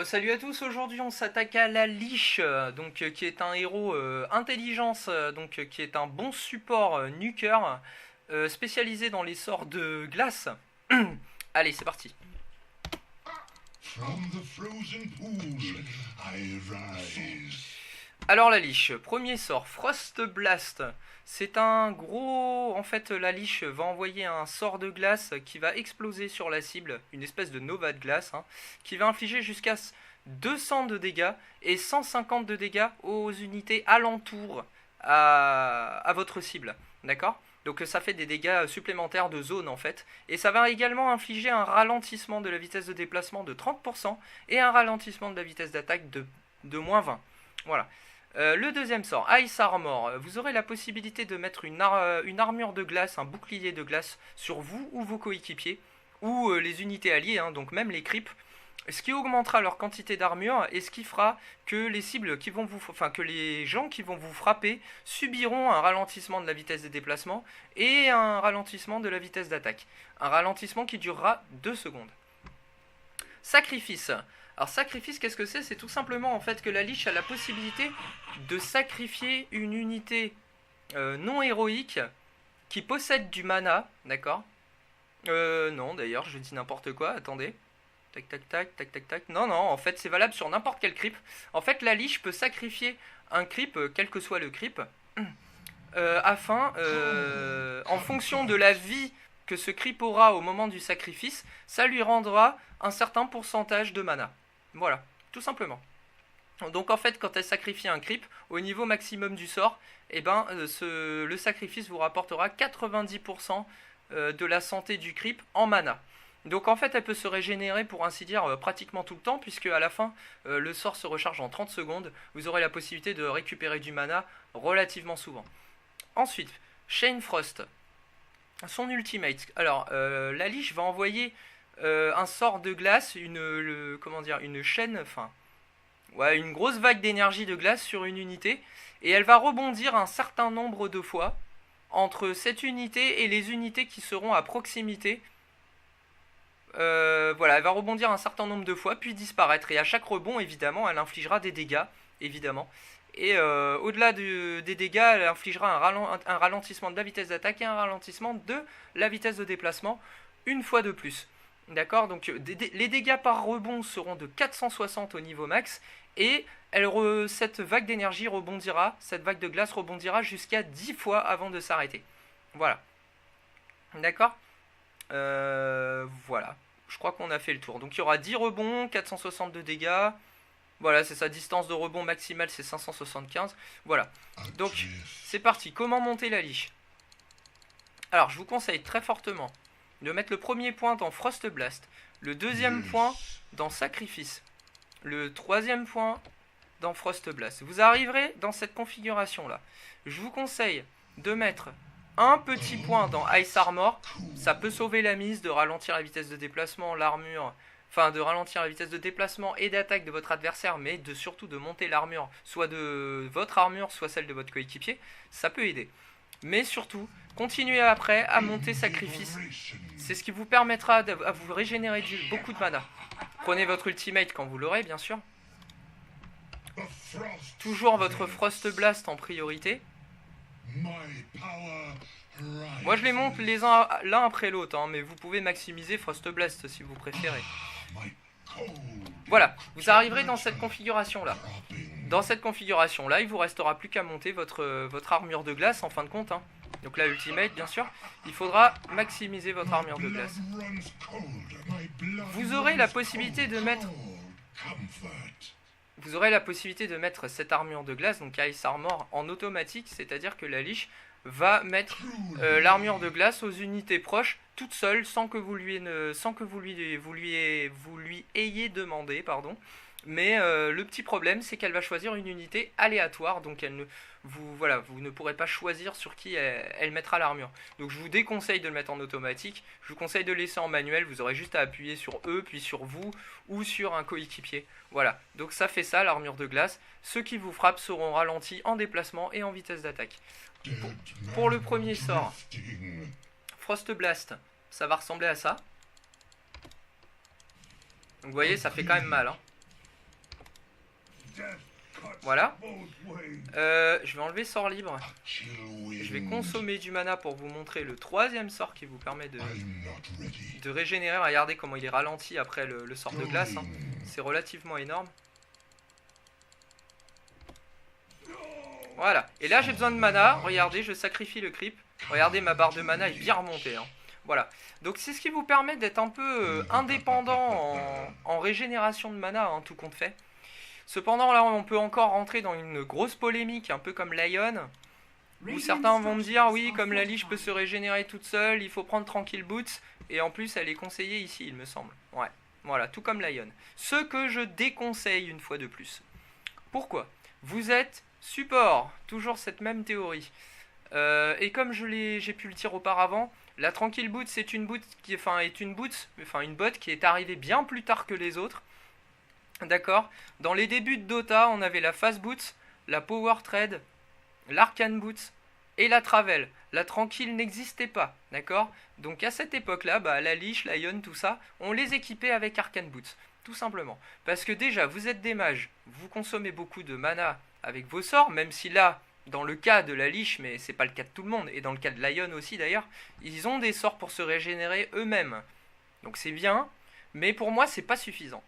Salut à tous, aujourd'hui on s'attaque à la Lich, qui est un héros intelligence, qui est un bon support nuker, spécialisé dans les sorts de glace. Allez, c'est parti. From the frozen pools I rise. Alors la Lich, premier sort, Frost Blast. C'est un gros... En fait, la Lich va envoyer un sort de glace qui va exploser sur la cible, une espèce de nova de glace, qui va infliger jusqu'à 200 de dégâts et 150 de dégâts aux unités alentour à votre cible. D'accord ? Donc ça fait des dégâts supplémentaires de zone en fait. Et ça va également infliger un ralentissement de la vitesse de déplacement de 30% et un ralentissement de la vitesse d'attaque de moins 20. Voilà. Le deuxième sort, Ice Armor. Vous aurez la possibilité de mettre une armure de glace, un bouclier de glace sur vous ou vos coéquipiers, ou les unités alliées, donc même les creeps, ce qui augmentera leur quantité d'armure et ce qui fera que les cibles qui vont vous, que les gens qui vont vous frapper subiront un ralentissement de la vitesse de déplacement et un ralentissement de la vitesse d'attaque. Un ralentissement qui durera 2 secondes. Sacrifice. Alors sacrifice, qu'est-ce que c'est ? C'est tout simplement en fait que la Lich a la possibilité de sacrifier une unité non héroïque qui possède du mana, d'accord ? Non d'ailleurs, je dis n'importe quoi, attendez. Tac tac tac tac tac tac. Non, en fait c'est valable sur n'importe quel creep. En fait la Lich peut sacrifier un creep, quel que soit le creep, en fonction de la vie que ce creep aura au moment du sacrifice, ça lui rendra un certain pourcentage de mana. Voilà, tout simplement. Donc en fait quand elle sacrifie un creep, au niveau maximum du sort, le sacrifice vous rapportera 90% de la santé du creep en mana. Donc en fait elle peut se régénérer pour ainsi dire pratiquement tout le temps, puisque à la fin le sort se recharge en 30 secondes, vous aurez la possibilité de récupérer du mana relativement souvent. Ensuite, Shane Frost, son ultimate. Alors la Lich va envoyer un sort de glace, une chaîne, une grosse vague d'énergie de glace sur une unité, et elle va rebondir un certain nombre de fois entre cette unité et les unités qui seront à proximité. Elle va rebondir un certain nombre de fois, puis disparaître. Et à chaque rebond, évidemment, elle infligera des dégâts, évidemment. Et au-delà des dégâts, elle infligera un ralentissement de la vitesse d'attaque et un ralentissement de la vitesse de déplacement, une fois de plus. D'accord ? Donc les dégâts par rebond seront de 460 au niveau max, et cette vague d'énergie rebondira, cette vague de glace rebondira jusqu'à 10 fois avant de s'arrêter. Voilà. D'accord ? Voilà, je crois qu'on a fait le tour. Donc il y aura 10 rebonds, 462 dégâts. Voilà, c'est sa distance de rebond maximale, c'est 575. Voilà, donc c'est parti. Comment monter la Lich ? Alors je vous conseille très fortement de mettre le premier point dans Frost Blast, le deuxième point dans Sacrifice, le troisième point dans Frost Blast. Vous arriverez dans cette configuration là. Je vous conseille de mettre un petit point dans Ice Armor, ça peut sauver la mise, de ralentir la vitesse de déplacement, de ralentir la vitesse de déplacement et d'attaque de votre adversaire, mais surtout de monter l'armure, soit de votre armure, soit celle de votre coéquipier, ça peut aider. Mais surtout, continuez après à monter Sacrifice, c'est ce qui vous permettra à vous régénérer beaucoup de mana. Prenez votre ultimate quand vous l'aurez, bien sûr. Toujours votre Frost Blast en priorité. Moi je les monte l'un après l'autre, mais vous pouvez maximiser Frost Blast si vous préférez. Voilà, vous arriverez dans cette configuration là. Dans cette configuration là, il vous restera plus qu'à monter votre armure de glace en fin de compte. Donc là, ultimate bien sûr, il faudra maximiser votre armure de glace. Vous aurez la possibilité de mettre cette armure de glace, donc Ice Armor, en automatique, c'est-à-dire que la Lich va mettre l'armure de glace aux unités proches toute seule sans que vous lui ayez demandé, pardon. Mais le petit problème, c'est qu'elle va choisir une unité aléatoire, donc vous ne pourrez pas choisir sur qui elle mettra l'armure. Donc je vous déconseille de le mettre en automatique, je vous conseille de le laisser en manuel, vous aurez juste à appuyer sur E, puis sur vous, ou sur un coéquipier. Voilà, donc ça fait ça l'armure de glace. Ceux qui vous frappent seront ralentis en déplacement et en vitesse d'attaque. Pour le premier sort, Frost Blast, ça va ressembler à ça. Donc vous voyez, ça fait quand même mal. Voilà. Je vais enlever sort libre. Je vais consommer du mana pour vous montrer le troisième sort qui vous permet de régénérer. Regardez comment il est ralenti après le sort de glace. Hein. C'est relativement énorme. Voilà. Et là j'ai besoin de mana. Regardez, je sacrifie le creep. Regardez, ma barre de mana est bien remontée. Hein. Voilà. Donc c'est ce qui vous permet d'être un peu indépendant en régénération de mana, hein, tout compte fait. Cependant, là, on peut encore rentrer dans une grosse polémique, un peu comme Lion, où certains vont me dire, oui, comme la liche peut se régénérer toute seule, il faut prendre Tranquil Boots, et en plus, elle est conseillée ici, il me semble. Ouais, voilà, tout comme Lion. Ce que je déconseille une fois de plus. Pourquoi? Vous êtes support, toujours cette même théorie. Et comme j'ai pu le dire auparavant, la Tranquil Boots est une boot une bot qui est arrivée bien plus tard que les autres. D'accord. Dans les débuts de Dota, on avait la Fast Boots, la Power Trade, l'Arcane Boots et la Travel. La Tranquille n'existait pas, d'accord. Donc à cette époque-là, la Lich, la Lion, tout ça, on les équipait avec Arcane Boots, tout simplement. Parce que déjà, vous êtes des mages, vous consommez beaucoup de mana avec vos sorts, même si là, dans le cas de la Lich, mais c'est pas le cas de tout le monde, et dans le cas de Lion aussi d'ailleurs, ils ont des sorts pour se régénérer eux-mêmes. Donc c'est bien, mais pour moi, c'est pas suffisant.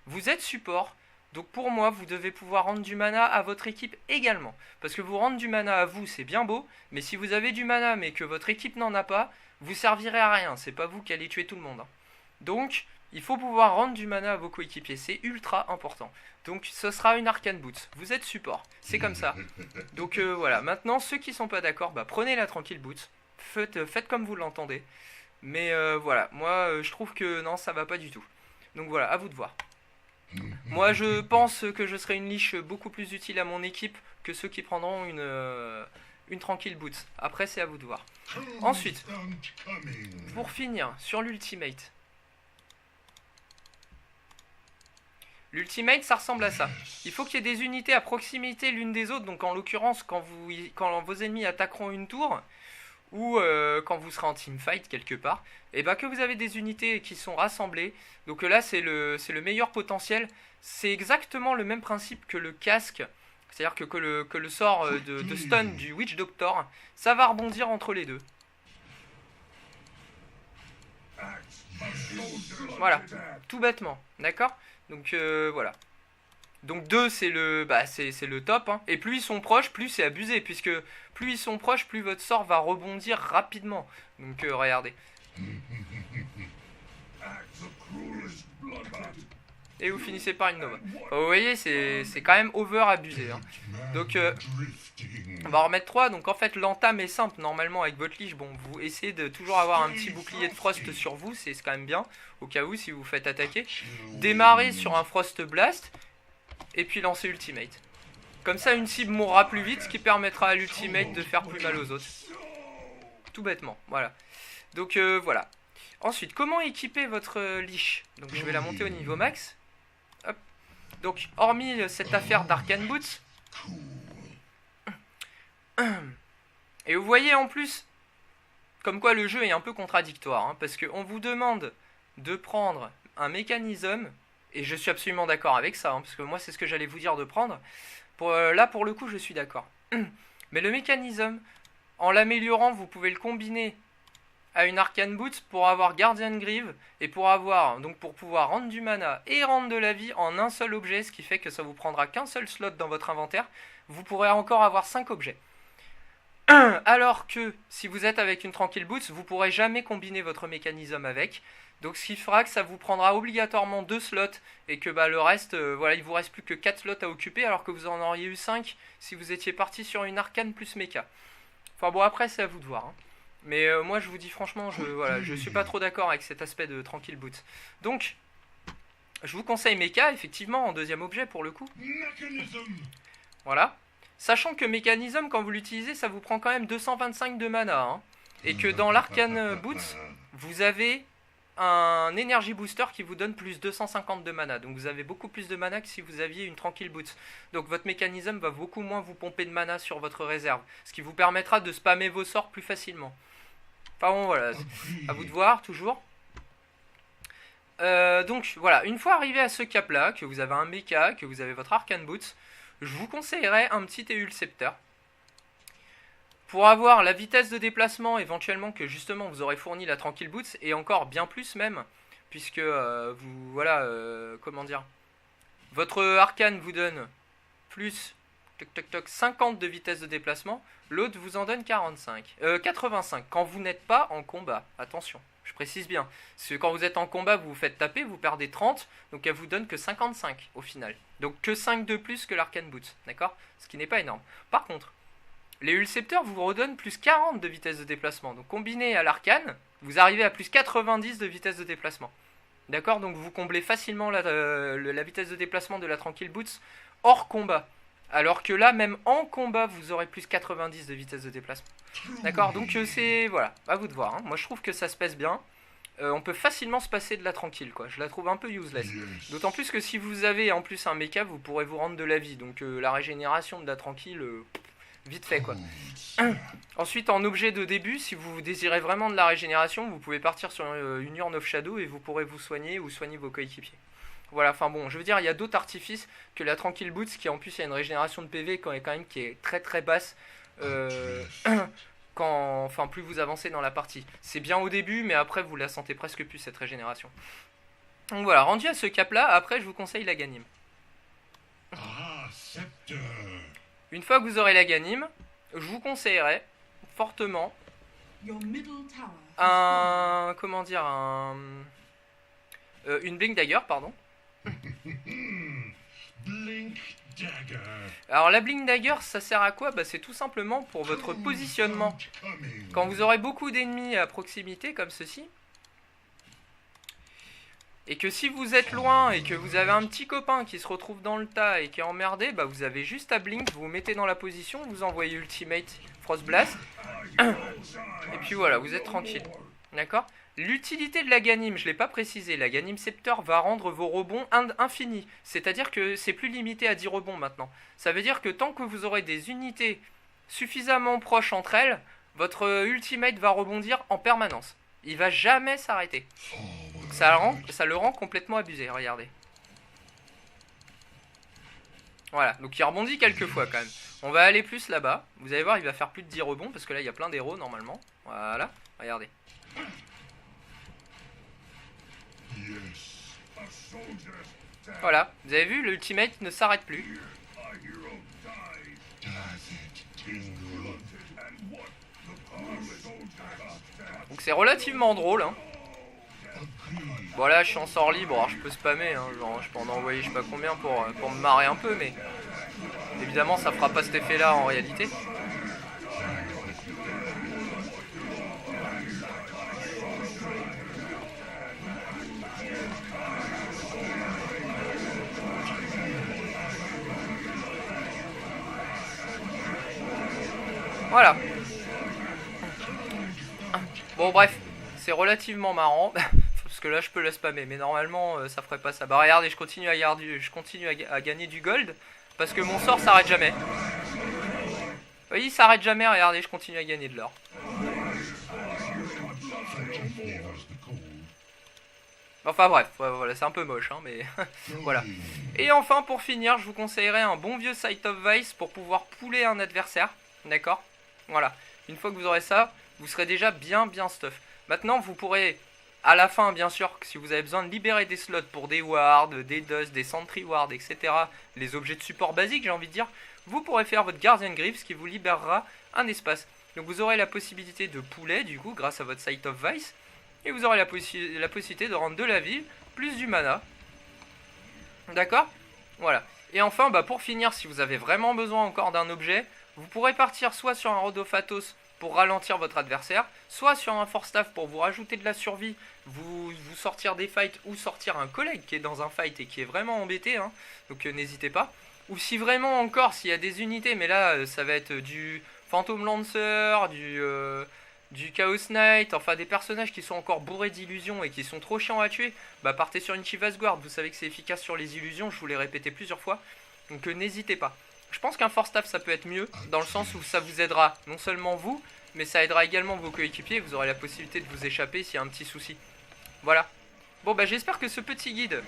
Vous êtes support, donc pour moi, vous devez pouvoir rendre du mana à votre équipe également. Parce que vous rendre du mana à vous, c'est bien beau, mais si vous avez du mana mais que votre équipe n'en a pas, vous servirez à rien, c'est pas vous qui allez tuer tout le monde. Hein. Donc, il faut pouvoir rendre du mana à vos coéquipiers, c'est ultra important. Donc, ce sera une Arcane Boots, vous êtes support, c'est comme ça. Donc voilà, maintenant, ceux qui sont pas d'accord, prenez la Tranquil Boots, faites comme vous l'entendez. Mais voilà, moi, je trouve que non, ça va pas du tout. Donc voilà, à vous de voir. Moi je pense que je serai une liche beaucoup plus utile à mon équipe que ceux qui prendront une Tranquil Boots. Après c'est à vous de voir. Ensuite, pour finir, sur l'ultimate. L'ultimate ça ressemble à ça. Il faut qu'il y ait des unités à proximité l'une des autres. Donc en l'occurrence quand vos ennemis attaqueront une tour, ou quand vous serez en teamfight quelque part, et que vous avez des unités qui sont rassemblées. Donc là c'est le meilleur potentiel. C'est exactement le même principe que le casque. C'est-à-dire que le sort de stun du Witch Doctor, ça va rebondir entre les deux. Voilà, tout bêtement, d'accord. Donc voilà. Donc 2 c'est le top, hein. Et plus ils sont proches, plus c'est abusé, puisque plus ils sont proches, plus votre sort va rebondir rapidement. Donc regardez. Et vous finissez par une Nova. Vous voyez, c'est quand même over abusé. Hein. Donc on va en remettre 3. Donc en fait l'entame est simple. Normalement avec votre liche, vous essayez de toujours avoir un petit bouclier de frost sur vous. C'est quand même bien, au cas où si vous vous faites attaquer. Démarrez sur un Frost Blast. Et puis lancer ultimate. Comme ça une cible mourra plus vite, ce qui permettra à l'ultimate de faire plus mal aux autres. Tout bêtement, voilà. Donc voilà. Ensuite, comment équiper votre liche? Donc je vais la monter au niveau max. Hop. Donc hormis cette affaire d'Arcane Boots. Et vous voyez en plus, comme quoi le jeu est un peu contradictoire. Hein, parce qu'on vous demande de prendre un mécanisme. Et je suis absolument d'accord avec ça, hein, parce que moi c'est ce que j'allais vous dire de prendre. Là pour le coup je suis d'accord. Mais le mécanisme, en l'améliorant, vous pouvez le combiner à une Arcane Boots pour avoir Guardian Greave et pour pouvoir rendre du mana et rendre de la vie en un seul objet, ce qui fait que ça vous prendra qu'un seul slot dans votre inventaire. Vous pourrez encore avoir 5 objets. Alors que si vous êtes avec une Tranquil Boots, vous pourrez jamais combiner votre mécanisme avec. Donc ce qui fera que ça vous prendra obligatoirement 2 slots et que le reste, il vous reste plus que 4 slots à occuper alors que vous en auriez eu 5 si vous étiez parti sur une arcane plus méca. Enfin bon, après c'est à vous de voir. Hein. Mais moi je vous dis franchement, je suis pas trop d'accord avec cet aspect de Tranquil Boots. Donc, je vous conseille méca effectivement en deuxième objet pour le coup. Voilà. Sachant que mécanisme, quand vous l'utilisez, ça vous prend quand même 225 de mana. Hein. Et que dans l'Arcane Boots, vous avez un Energy Booster qui vous donne plus 250 de mana. Donc vous avez beaucoup plus de mana que si vous aviez une Tranquil Boots. Donc votre mécanisme va beaucoup moins vous pomper de mana sur votre réserve. Ce qui vous permettra de spammer vos sorts plus facilement. Enfin bon, voilà. À vous de voir, toujours. Donc voilà, une fois arrivé à ce cap là, que vous avez un mecha, que vous avez votre Arcane Boots, je vous conseillerais un petit Eul Scepter. Pour avoir la vitesse de déplacement éventuellement que justement vous aurez fourni la Tranquille Boots, et encore bien plus même, puisque vous, voilà, comment dire, votre Arcane vous donne plus, toc toc toc, 50 de vitesse de déplacement, l'autre vous en donne 85, quand vous n'êtes pas en combat, attention. Je précise bien, parce que quand vous êtes en combat, vous vous faites taper, vous perdez 30, donc elle vous donne que 55 au final. Donc que 5 de plus que l'Arcane Boots, d'accord? Ce qui n'est pas énorme. Par contre, les Ulcepteurs vous redonnent plus 40 de vitesse de déplacement. Donc combiné à l'Arcane, vous arrivez à plus 90 de vitesse de déplacement. D'accord? Donc vous comblez facilement la vitesse de déplacement de la Tranquille Boots hors combat. Alors que là, même en combat, vous aurez plus 90 de vitesse de déplacement. D'accord, donc c'est, voilà, à vous de voir. Hein. Moi, je trouve que ça se passe bien. On peut facilement se passer de la tranquille, quoi. Je la trouve un peu useless. D'autant plus que si vous avez en plus un mecha, vous pourrez vous rendre de la vie. Donc la régénération de la tranquille, vite fait, quoi. Ensuite, en objet de début, si vous désirez vraiment de la régénération, vous pouvez partir sur une urne of shadow et vous pourrez vous soigner ou soigner vos coéquipiers. Voilà, enfin bon, je veux dire, il y a d'autres artifices que la Tranquille Boots, qui en plus il y a une régénération de PV quand même qui est très très basse. Enfin, plus vous avancez dans la partie. C'est bien au début, mais après vous la sentez presque plus cette régénération. Donc voilà, rendu à ce cap là, après je vous conseille la Ganim. Une fois que vous aurez la Ganim, je vous conseillerais fortement un... comment dire, un... une Blink Dagger, pardon. Blink Dagger. Alors la Blink Dagger, ça sert à quoi? Bah, c'est tout simplement pour votre positionnement. Quand vous aurez beaucoup d'ennemis à proximité, comme ceci, et que si vous êtes loin et que vous avez un petit copain qui se retrouve dans le tas et qui est emmerdé, bah vous avez juste à blink, vous vous mettez dans la position, vous envoyez Ultimate Frost Blast, et puis voilà, vous êtes tranquille. D'accord? L'utilité de la Ganim, je ne l'ai pas précisé, la Ganim Scepter va rendre vos rebonds infinis. C'est-à-dire que c'est plus limité à 10 rebonds maintenant. Ça veut dire que tant que vous aurez des unités suffisamment proches entre elles, votre ultimate va rebondir en permanence. Il va jamais s'arrêter. Ça le rend complètement abusé, regardez. Voilà, donc il rebondit quelques fois quand même. On va aller plus là-bas. Vous allez voir, il va faire plus de 10 rebonds parce que là il y a plein d'héros normalement. Voilà, regardez. Voilà, vous avez vu, l'ultimate ne s'arrête plus. Donc c'est relativement drôle, hein. Bon là je suis en sort libre, alors je peux spammer, hein, genre je peux en envoyer je sais pas combien pour me marrer un peu, mais évidemment ça fera pas cet effet là en réalité. Voilà. Bon bref, c'est relativement marrant. Parce que là je peux la spammer, mais normalement ça ferait pas ça. Bah regardez, je continue à gagner du gold. Parce que mon sort s'arrête jamais. Vous voyez, il s'arrête jamais, regardez, je continue à gagner de l'or. Enfin bref, voilà, c'est un peu moche, hein, mais voilà. Et enfin, pour finir, je vous conseillerais un bon vieux Sight of Vice pour pouvoir pouler un adversaire. D'accord? Voilà. Une fois que vous aurez ça, vous serez déjà bien stuff. Maintenant, vous pourrez, à la fin, bien sûr, si vous avez besoin de libérer des slots pour des wards, des dust, des sentry wards, etc., les objets de support basiques, j'ai envie de dire, vous pourrez faire votre Guardian Greaves qui vous libérera un espace. Donc vous aurez la possibilité de pouler, du coup, grâce à votre Sight of Vice, et vous aurez la possibilité de rendre de la vie, plus du mana. D'accord? Voilà. Et enfin, bah, pour finir, si vous avez vraiment besoin encore d'un objet, vous pourrez partir soit sur un Rod of Athos pour ralentir votre adversaire, soit sur un Force Staff pour vous rajouter de la survie, vous sortir des fights ou sortir un collègue qui est dans un fight et qui est vraiment embêté, hein, donc n'hésitez pas. Ou si vraiment encore, s'il y a des unités, mais là ça va être du Phantom Lancer, du Chaos Knight, enfin des personnages qui sont encore bourrés d'illusions et qui sont trop chiants à tuer, bah partez sur une Chivas Guard, vous savez que c'est efficace sur les illusions, je vous l'ai répété plusieurs fois, donc n'hésitez pas. Je pense qu'un Force Staff ça peut être mieux, dans le sens où ça vous aidera non seulement vous, mais ça aidera également vos coéquipiers, vous aurez la possibilité de vous échapper s'il y a un petit souci. Voilà. Bon bah j'espère que ce petit guide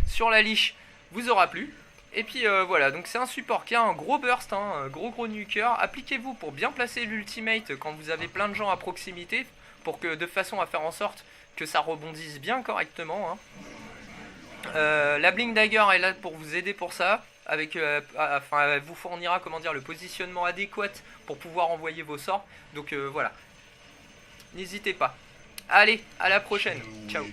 sur la liche vous aura plu. Et puis voilà, donc c'est un support qui a un gros burst, hein, un gros nuker. Appliquez-vous pour bien placer l'ultimate quand vous avez plein de gens à proximité, pour que de façon à faire en sorte que ça rebondisse bien correctement. Hein. La Blink Dagger est là pour vous aider pour ça. Avec, elle vous fournira le positionnement adéquat pour pouvoir envoyer vos sorts. Donc voilà, n'hésitez pas. Allez, à la prochaine. Ciao.